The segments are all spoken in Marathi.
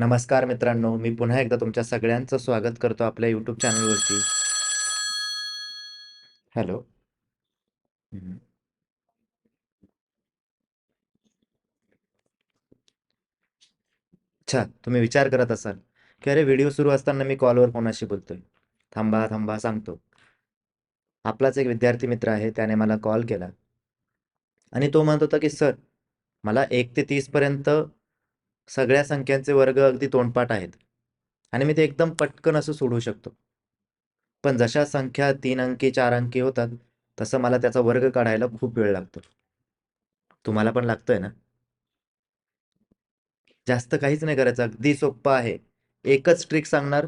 नमस्कार मित्रांनो, मी पुन्हा एकदा तुमच्या सगळ्यांचं स्वागत करतो आपल्या यूट्यूब चॅनलवरती. हॅलो. हं. अच्छा, तुम्ही विचार करत असाल, की अरे व्हिडिओ सुरू असताना मी कॉलवर कोणाशी बोलतोय? थांबा, थांबा सांगतो. आपलाच एक विद्यार्थी मित्र आहे, त्याने मला कॉल केला आणि तो म्हणत होता, की "सर, मला 1 ते 30 पर्यंत सगळ्या संख्यांचे वर्ग अगदी तोंडपाठ आहेत आणि मी ते एकदम पटकन असं सोडवू शकतो. पण जशा संख्या 3 अंकी, 4 अंकी होतात, तसं मला त्याचा वर्ग काढायला खूप वेळ लागतो." तुम्हाला पण लागतोय ना? जास्त काहीच नाही करायचं. अगदी सोप्पं आहे. एकच ट्रिक सांगणार.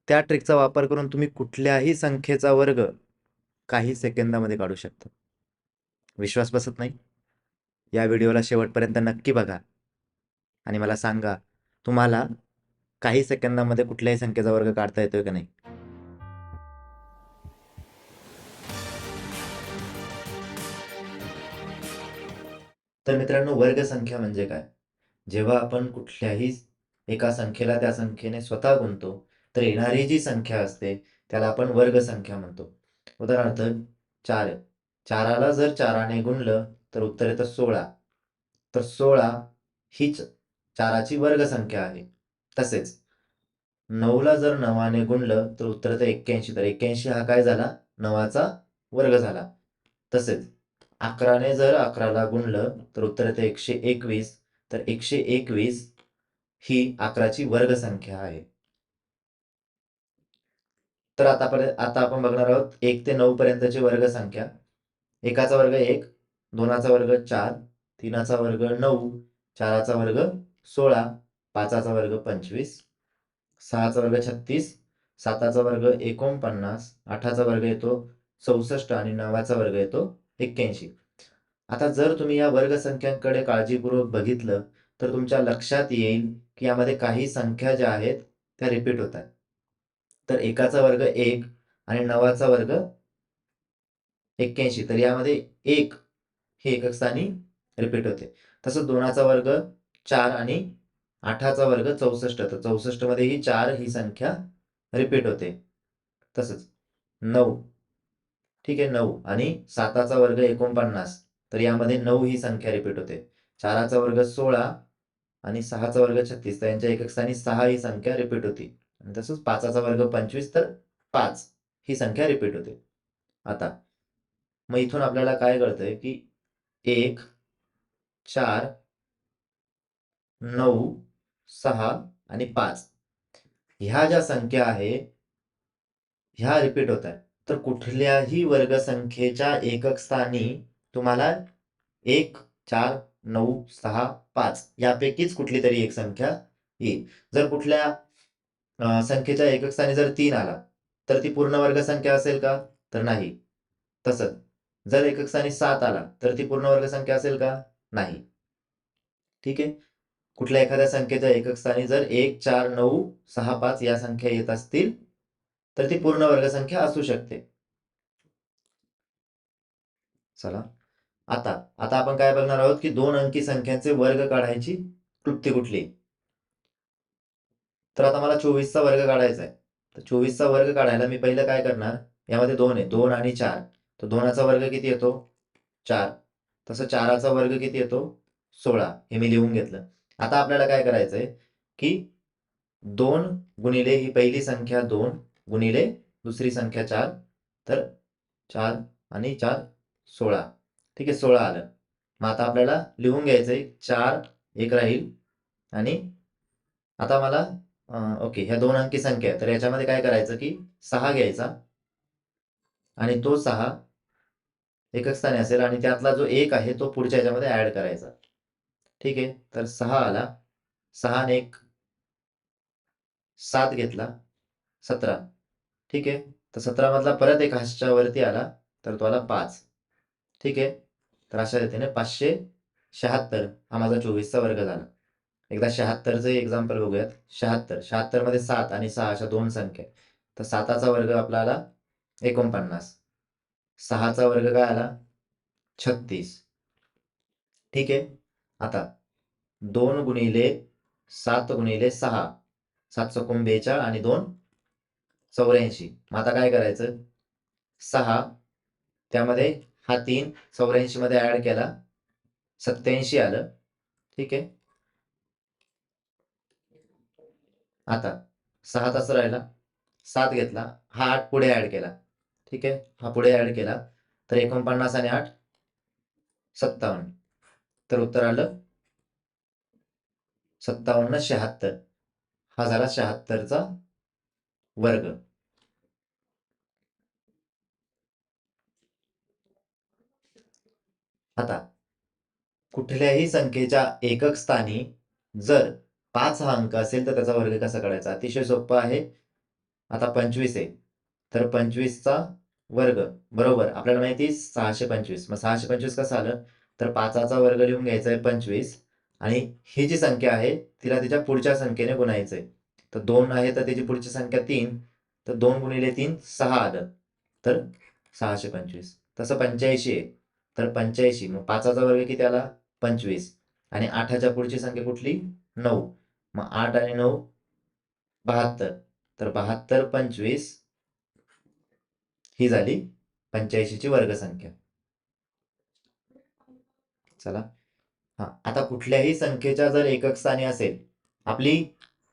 त्या ट्रिकचा वापर करून तुम्ही कुठल्याही संख्येचा वर्ग काही सेकंदामध्ये काढू शकता. विश्वास बसत नाही? या व्हिडिओला शेवटपर्यंत नक्की बघा आणि मला सांगा, तुम्हाला काही सेकंदामध्ये कुठल्याही संख्येचा वर्ग काढता येतोय का नाही? तर मित्रांनो, वर्ग संख्या म्हणजे काय? जेव्हा आपण कुठल्याही एका संख्येला त्या संख्येने स्वतः गुणतो, तर येणारी जी संख्या असते, त्याला आपण वर्ग संख्या म्हणतो. उदाहरणार्थ 4 आहे. 4ला जर 4ने गुणलं, तर उत्तर येतं 16. तर 16 हीच 4ची वर्ग संख्या आहे. तसेच 9ला जर 9ने गुणलं, तर उत्तर येतं 81. तर 81 हा काय झाला? 9चा वर्ग झाला. तसेच 11ने जर 11ला गुणलं, तर उत्तर येतं 121. तर 121 ही 11ची वर्ग संख्या आहे. तर आता आपण बघणार आहोत 1 ते 9 पर्यंतची वर्ग संख्या. एकाचा वर्ग 1, 2चा वर्ग 4, 3चा वर्ग 9, 4चा वर्ग 16, 5चा वर्ग 25, 6चा वर्ग 36, 7चा वर्ग 49, 8चा वर्ग येतो 64 आणि 9चा वर्ग येतो 81. आता जर तुम्ही या वर्ग संख्यांकडे काळजीपूर्वक बघितलं, तर तुमच्या लक्षात येईल, की यामध्ये काही संख्या ज्या आहेत, त्या रिपीट होतात. तर एकाचा वर्ग 1 आणि 9चा वर्ग 81. तर यामध्ये 1 हे एकक स्थानी रिपीट होते. तसंच 2चा वर्ग 4 आणि 8चा वर्ग 64. तर 64 मध्येही 4 ही संख्या रिपीट होते. तसंच 9, ठीक आहे 9 आणि 7चा वर्ग 49. तर यामध्ये 9 ही संख्या रिपीट होते. 4चा वर्ग 16 आणि 6चा वर्ग 36. तर यांच्या एकक स्थानी 6 ही संख्या रिपीट होती. आणि तसंच 5चा वर्ग 25 तर 5 ही संख्या रिपीट होते. आता मग इथून आपल्याला काय कळतंय, की 1, 4, 9, 6 आणि 5 ह्या ज्या संख्या आहे, ह्या रिपीट होत आहेत. तर कुठल्याही वर्गसंख्येच्या एकक स्थानी तुम्हाला 1, 4, 9, 6, 5 यापैकीच कुठलीतरी एक संख्या येईल. जर कुठल्या संख्येच्या एकक स्थानी जर 3 आला, तर ती पूर्ण वर्गसंख्या असेल का? तर नाही. तसंच जर एकक स्थानी 7 आला, तर ती पूर्ण वर्गसंख्या असेल का? नाही. ठीक आहे. कुठल्या एखाद्या संख्येच्या एकक स्थानी जर 1, 4, 9, 6, 5 या संख्या येत असतील, तर ती पूर्ण वर्गसंख्या असू शकते. चला, आता आता आपण काय बघणार आहोत, की 2 अंकी संख्यांचे वर्ग काढायची क्लुप्ती कुठली? तर आता मला 24चा वर्ग काढायचा आहे. तर 24चा वर्ग काढायला मी पहिलं काय करणार, यामध्ये 2 आहे. 2 आणि 4. तर 2चा वर्ग किती येतो? 4. तसं 4चा वर्ग किती येतो? 16. हे मी लिहून घेतलं. आता आपल्याला काय करायचंय, की 2 गुणिले ही पहिली संख्या 2 गुणिले दुसरी संख्या 4. तर 4 आणि 4 16. ठीक आहे, 16 आलं. मग आता आपल्याला लिहून घ्यायचंय 4 एक राहील आणि आता मला ओके ह्या 2 अंकी संख्या आहे. तर याच्यामध्ये काय करायचं, की 6 घ्यायचा आणि तो 6 एकक स्थानी असेल आणि त्यातला जो 1 आहे तो पुढच्या ह्याच्यामध्ये ॲड करायचा. ठीक आहे. तर 6 आला. 6 आणि 1 7 घेतला. 17. ठीक आहे. तर 17 मधला परत एक हातच्या वरती आला, तर तो आला 5. ठीक आहे. तर अशा रीतीने 576 हा माझा 24चा वर्ग झाला. एकदा 76चं एक्झाम्पल बघूयात. 76. 76 मध्ये 7 आणि 6 अशा 2 संख्या आहेत. तर 7चा वर्ग आपला आला 49. 6चा वर्ग काय आला? 36. ठीक आहे. आता 2 गुणिले 7 गुणिले 6, 7 चौकोन 42 आणि 2 84. मग आता काय करायचं, 6 त्यामध्ये हा 3 84 मध्ये ऍड केला, 87 आलं. ठीक आहे. आता 6 तास राहिला, 7 घेतला, हा 8 पुढे ऍड केला. ठीक आहे, हा पुढे ऍड केला तर 49 आणि 8 57. तर उत्तर आलं 57 76. हा झाला 76चा वर्ग. आता कुठल्याही संख्येच्या एकक स्थानी जर 5 हा अंक असेल तर त्याचा वर्ग कसा काढायचा, अतिशय सोपं आहे. आता 25 आहे तर 25चा वर्ग बरोबर आपल्याला माहिती 625. मग 625 कसं आलं, तर 5चा वर्ग लिहून घ्यायचा आहे 25 आणि ही जी संख्या आहे तिला तिच्या पुढच्या संख्येने गुणायचंय. तर 2 आहे तर त्याची पुढची संख्या 3, तर 2 गुणिले 3 6 आलं, तर 625. तसं 85 आहे तर 85, मग 5चा वर्ग किती आला 25 आणि 8च्या पुढची संख्या कुठली 9, मग 8 आणि 9 72. तर 72 25 ही झाली 85 ची वर्गसंख्या. चला हा, आता कुठल्याही संख्येच्या जर एकक स्थानी असेल, आपली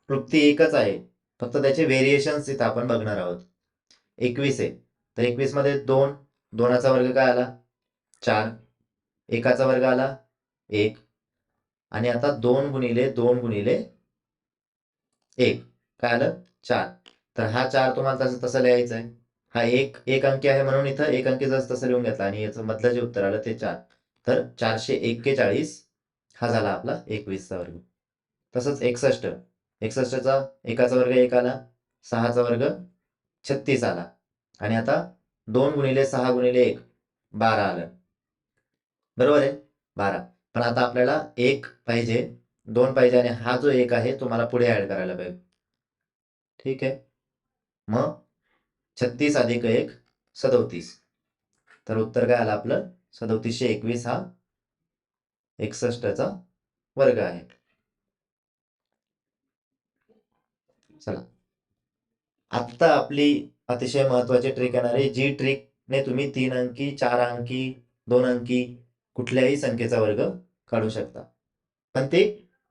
क्लृप्ती एकच आहे, फक्त त्याचे व्हेरिएशन्स इथं आपण बघणार आहोत. 21 आहे तर 21 मध्ये 2, 2चा वर्ग काय आला 4, 1चा वर्ग आला 1 आणि आता 2 गुणिले 2 गुणिले 1 काय आलं 4. तर हा 4 तुम्हाला तसं तसं लिहायचं आहे. हा एक अंकी आहे म्हणून इथं एक अंकी जसं तसं लिहून घेतला आणि याचं मधलं जे उत्तर आलं ते 4. तर 441 हा झाला आपला 21चा वर्ग. तसंच 61, 61चा 1चा वर्ग 1 आला, 6चा वर्ग 36 आला आणि आता 2 गुणिले 6 गुणिले 1 12 आलं. बरोबर आहे 12. पण आता आपल्याला 1 पाहिजे, 2 पाहिजे आणि हा जो 1 आहे तो मला पुढे ऍड करायला पाहिजे. ठीक आहे, मग 36 अधिक 1 37. तर उत्तर काय आलं आपलं 3721 हा 61चा वर्ग आहे. चला आता आपली अतिशय महत्वाची ट्रिक येणार आहे, जी ट्रिकने तुम्ही 3 अंकी 4 अंकी 2 अंकी कुठल्याही संख्येचा वर्ग काढू शकता, पण ते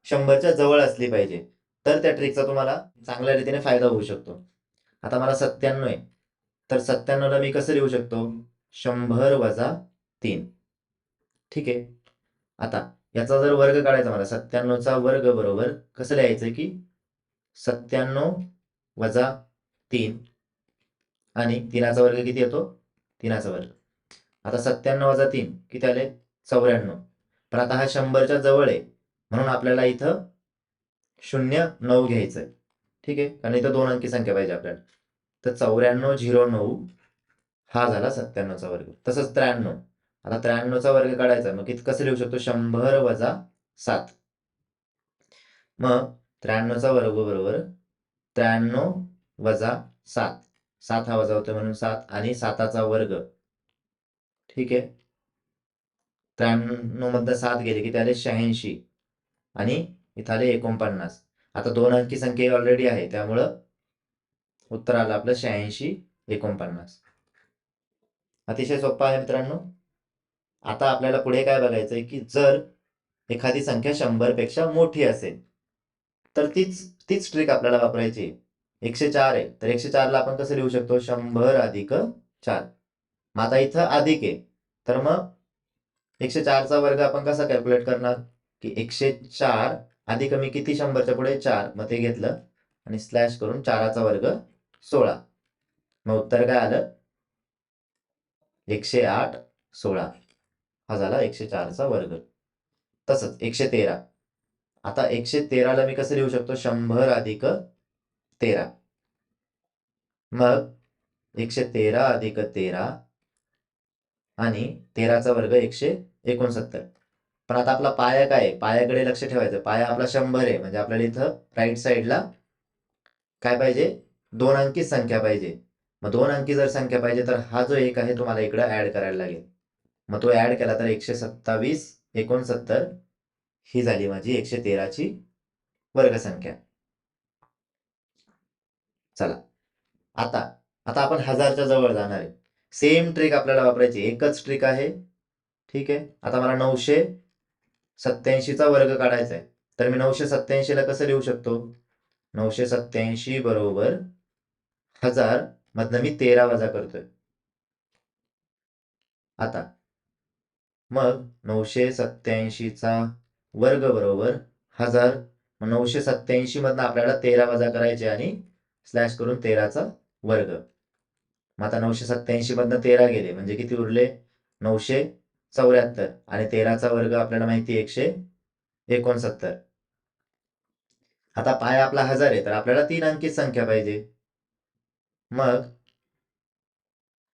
100च्या जवळ असली पाहिजे, तर त्या ट्रिकचा तुम्हाला चांगल्या रीतीने फायदा होऊ शकतो. आता मला 97 आहे तर 97 ला मी कसं लिहू शकतो 100 वजा 3. ठीक आहे. आता याचा जर वर्ग काढायचा मला 97चा वर्ग बरोबर कसं लिहायचं की 97 वजा 3 आणि 3चा वर्ग किती येतो 3चा वर्ग. आता 97 वजा 3 किती आले 94. पण आता हा 100च्या जवळ आहे म्हणून आपल्याला इथं 09 घ्यायचंय. ठीक आहे, कारण इथं 2 अंकी संख्या पाहिजे आपल्याला. तर 9409 हा झाला 97चा वर्ग. तसंच 93, आता 93चा वर्ग काढायचा मग किती कसं लिहू शकतो 100 वजा 7. मग 93चा वर्ग बरोबर 93 वजा 7, 7 हा वजा होतोय म्हणून 7 आणि 7चा वर्ग. ठीक आहे, 93 मधनं 7 गेले की त्याले 86 आणि इथं आले 49. आता 2 अंकी संख्या ऑलरेडी आहे त्यामुळं उत्तर आलं आपलं 86 49. अतिशय सोपं आहे मित्रांनो. आता आपल्याला पुढे काय बघायचंय की जर एखादी संख्या 100 पेक्षा मोठी असेल तर तीच तीच ट्रिक आपल्याला वापरायची आहे. 104 आहे तर 104 ला आपण कसं लिहू शकतो 100 अधिक 4. मग आता इथं अधिक आहे तर मग 104चा वर्ग आपण कसा कॅल्क्युलेट करणार की 104 अधिक मी किती 100च्या पुढे 4, मग ते घेतलं आणि स्लॅश करून 4चा वर्ग 16. मग उत्तर काय आलं 108 16 हा झाला 104चा वर्ग. तसंच 113, आता 113 ला मी कसं लिहू शकतो 100 अधिक 13. मग 113 अधिक 13 आणि 13चा वर्ग 169. पण आता आपला पाया काय आहे, पायाकडे लक्ष ठेवायचं. पाया आपला 100 आहे म्हणजे आपल्याला इथं राईट साईडला काय पाहिजे 2 अंकी संख्या पाहिजे. मग 2 अंकी जर संख्या पाहिजे तर हा जो 1 आहे तो मला इकडे ऍड करायला लागेल. मग तो ऍड केला तर 127 69 ही झाली माझी 113ची वर्गसंख्या. चला आता आता आपण 1000च्या जवळ जाणार आहे. सेम ट्रिक आपल्याला वापरायची, एकच ट्रिक आहे. ठीक आहे. आता मला 987चा वर्ग काढायचा आहे. तर मी 987ला कसं लिहू शकतो? 987 बरोबर 1000 मधनं मी 13 वजा करतोय. आता मग 987चा वर्ग बरोबर 1000. 987 मधनं आपल्याला 13 वजा करायचे आणि स्लॅश करून 13चा वर्ग. मग आता 987 मधनं 13 गेले म्हणजे किती उरले? 974 आणि 13चा वर्ग आपल्याला माहिती 169. आता पाय आपला 1000 आहे तर आपल्याला 3 अंकी संख्या पाहिजे. मग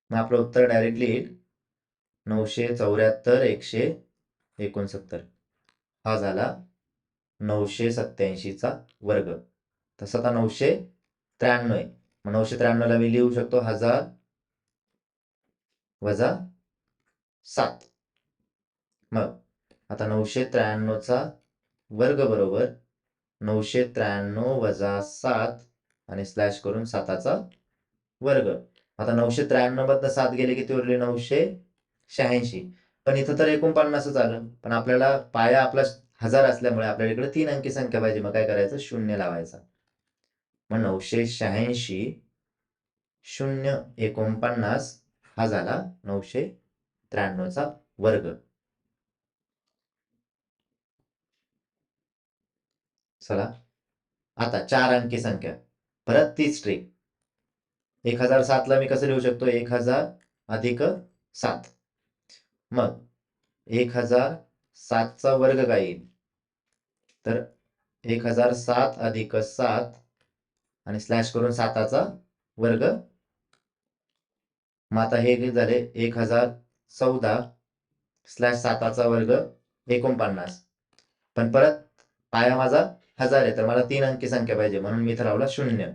आपलं उत्तर डायरेक्टली येईल 974 169. हा झाला 987चा वर्ग. तसं आता 993 आहे. मग 993ला मी लिहू शकतो 1000 वजा 7. मग आता 993चा वर्ग बरोबर 993 वजा 7 आणि स्लॅश करून 7चा वर्ग. आता 993 मधनं 7 गेले किती उरले? 986. पण इथं तर 49च आलं. पण आपल्याला पाया आपला 1000 असल्यामुळे आपल्याला इकडे 3 अंकी संख्या पाहिजे. मग काय करायचं? 0 लावायचा. मग 986 049 हा झाला 993चा वर्ग. चला आता 4 अंकी संख्या. परत तीच ट्रिक. 1007ला मी कसं लिहू शकतो? 1000 अधिक 7. मग 1007चा वर्ग काय येईल? तर 1007 अधिक 7 आणि स्लॅश करून 7चा वर्ग. मग आता हे झाले 1014 स्लॅश 7चा वर्ग 49. पण परत पाया माझा 1000 आहे तर मला 3 अंकी संख्या पाहिजे म्हणून मी इथं लावला 0.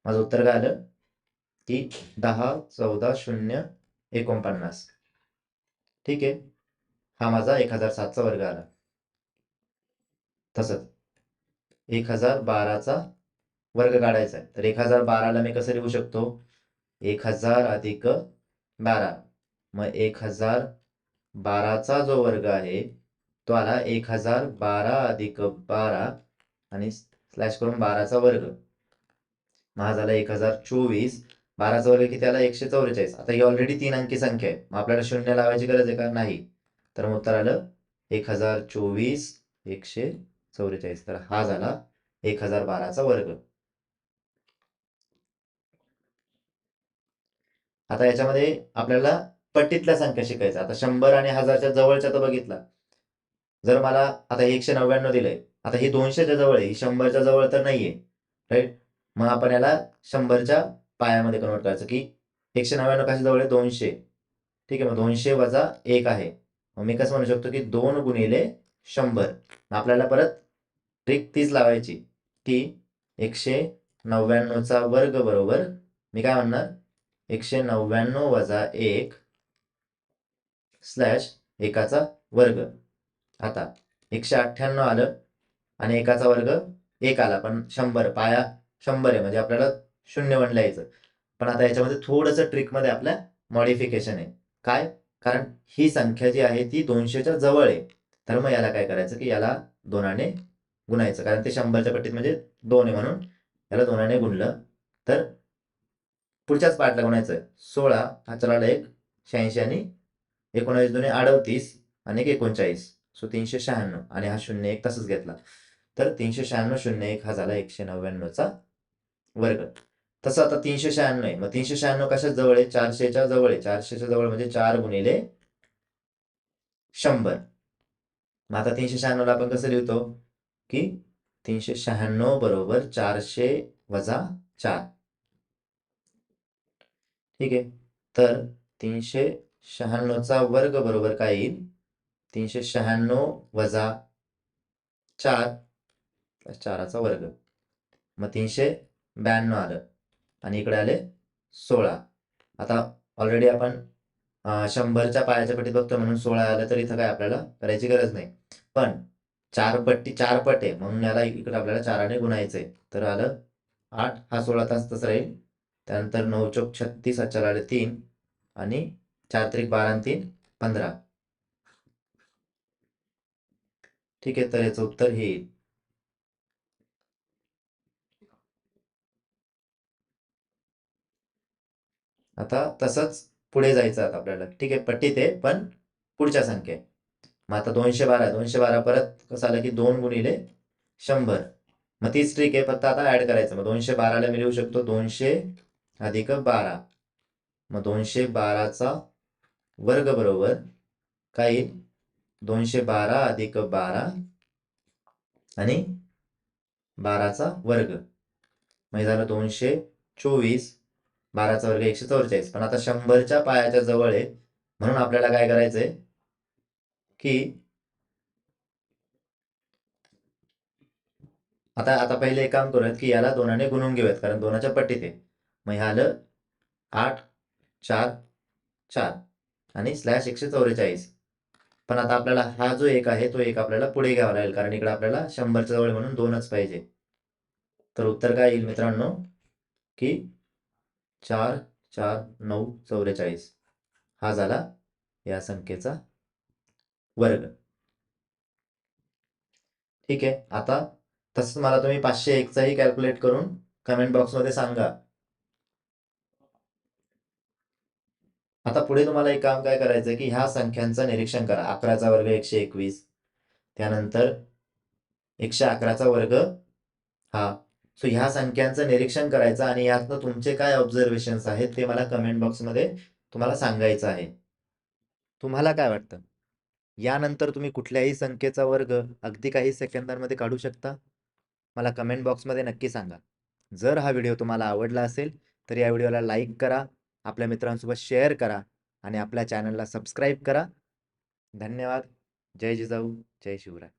माझं उत्तर काय आलं की 10 14 0 49. ठीक आहे. हा माझा 1007चा वर्ग आला. तसंच 1012चा वर्ग काढायचा आहे. तर 1012ला मी कसं लिहू शकतो? 1000 अधिक 12. मग 1012चा जो वर्ग आहे तो आला 1012 अधिक 12 आणि स्लॅश करून 12चा वर्ग. मग हा झाला 1024. 12चा वर्ग किती आला? 144. आता ही ऑलरेडी 3 अंकी संख्या आहे. मग आपल्याला 0 लावायची गरज आहे का? नाही. तर मग उत्तर आलं 1024 144. तर हा झाला 1012चा वर्ग. आता याच्यामध्ये आपल्याला पट्टीतल्या संख्या शिकायच्या. आता 100 आणि 1000च्या जवळच्या तर बघितला. जर मला आता 199 दिलंय, आता ही 200च्या जवळ आहे, ही 100च्या जवळ तर नाहीये, राईट? मग आपण याला 100च्या पायामध्ये कन्वर्ट करायचं की 199 कशा जवळ आहे? 200. ठीक आहे. मग 200 वजा 1 आहे. मग मी कसं म्हणू शकतो की 2 गुणिले 100. आपल्याला परत ट्रिक तीच लावायची की 199चा वर्ग बरोबर मी काय म्हणणार? 199 वजा 1 स्लॅश 1चा वर्ग. आता 198 आलं आणि 1चा वर्ग 1 आला. पण 100 पाया 100 आहे म्हणजे आपल्याला 0 लिहायचं. पण आता याच्यामध्ये थोडंसं ट्रिकमध्ये आपल्या मॉडिफिकेशन आहे. काय? कारण ही संख्या जी आहे ती 200च्या जवळ आहे. तर मग याला काय करायचं की याला 2ने गुणायचं. कारण ते 100च्या पट्टीत म्हणजे 2 आहे म्हणून याला 2ने गुणलं तर पुढच्याच पार्टला गुणायचं. 16 हा चला 1 86 आणि 19 दुणे 38 आणि 39. सो 396 आणि हा 01 तसंच घेतला. तर 396 01 हा झाला 199चा वर्ग. तसं आता 396 आहे. मग 396 कशाच जवळ आहे? 400च्या जवळ आहे. 400च्या जवळ म्हणजे 4 गुणिले 100. मग आता 396ला आपण कसं लिहितो की 396 बरोबर 400 वजा 4. ठीक आहे. तर 396चा वर्ग बरोबर काय येईल? 396 वजा 4 4चा वर्ग. मग 392 आलं आणि इकडे आले 16. आता ऑलरेडी आपण 100च्या पायाच्या पट्टीत बघतो म्हणून 16 आलं तर इथं काय आपल्याला करायची गरज नाही. पण 4 पट आहे म्हणून याला इकडे आपल्याला 4ने गुणायचंय. तर आलं 8, हा 16 तास राहील. त्यानंतर 9 चौक 36, हातच्याला आले 3 आणि 4 त्रिक 12 आणि 3 15. ठीक आहे, तर याचं उत्तर हे येईल. आता तसंच पुढे जायचं आता आपल्याला. ठीक आहे, पट्टीत आहे पण पुढच्या संख्या आहे. मग आता 212 परत कसं आलं की 2 गुणिले 100. मग तीच ट्रिक आहे, फक्त आता ऍड करायचं. मग 212ला मी लिहू शकतो 200 अधिक 12. मग 212चा वर्ग बरोबर काय येईल? 212 अधिक 12 आणि 12चा वर्ग. मग हे झालं 224. 12चा वर्ग 144. पण आता 100च्या पायाच्या जवळ आहे म्हणून आपल्याला काय करायचंय की आता आता पहिले एक काम करूयात की याला 2ने गुणून घेऊयात, कारण 2च्या पट्टीत आहे. मग हे आलं 8, 4, 4 आणि स्लॅश 144. पण आता आपल्याला हा जो एक आहे तो एक आपल्याला पुढे घ्यावा लागेल, कारण इकडे आपल्याला 100च्या जवळ म्हणून 2च पाहिजे. तर उत्तर काय येईल मित्रांनो की 4, 4, 9, 44 हा झाला या संख्येचा वर्ग. ठीक आहे, आता तसंच मला तुम्ही 501चाही कॅल्क्युलेट करून कमेंट बॉक्समध्ये सांगा. आता पुढे तुम्हाला एक काम काय करायचं की ह्या संख्यांचं निरीक्षण करा. 11चा वर्ग 121, त्यानंतर 111चा वर्ग हा. सो ह्या संख्यांचं निरीक्षण करायचं आणि यातनं तुमचे काय ऑब्झर्वेशन्स आहेत ते मला कमेंट बॉक्समध्ये तुम्हाला सांगायचं आहे. तुम्हाला काय वाटतं? यानंतर तुम्ही कुठल्याही संख्येचा वर्ग अगदी काही सेकंदांमध्ये काढू शकता? मला कमेंट बॉक्समध्ये नक्की सांगा. जर हा व्हिडिओ तुम्हाला आवडला असेल तर या व्हिडिओला लाईक करा, आपल्या मित्रांसोबत शेअर करा आणि आपल्या चॅनलला सबस्क्राईब करा. धन्यवाद. जय जिजाऊ, जय शिवराय.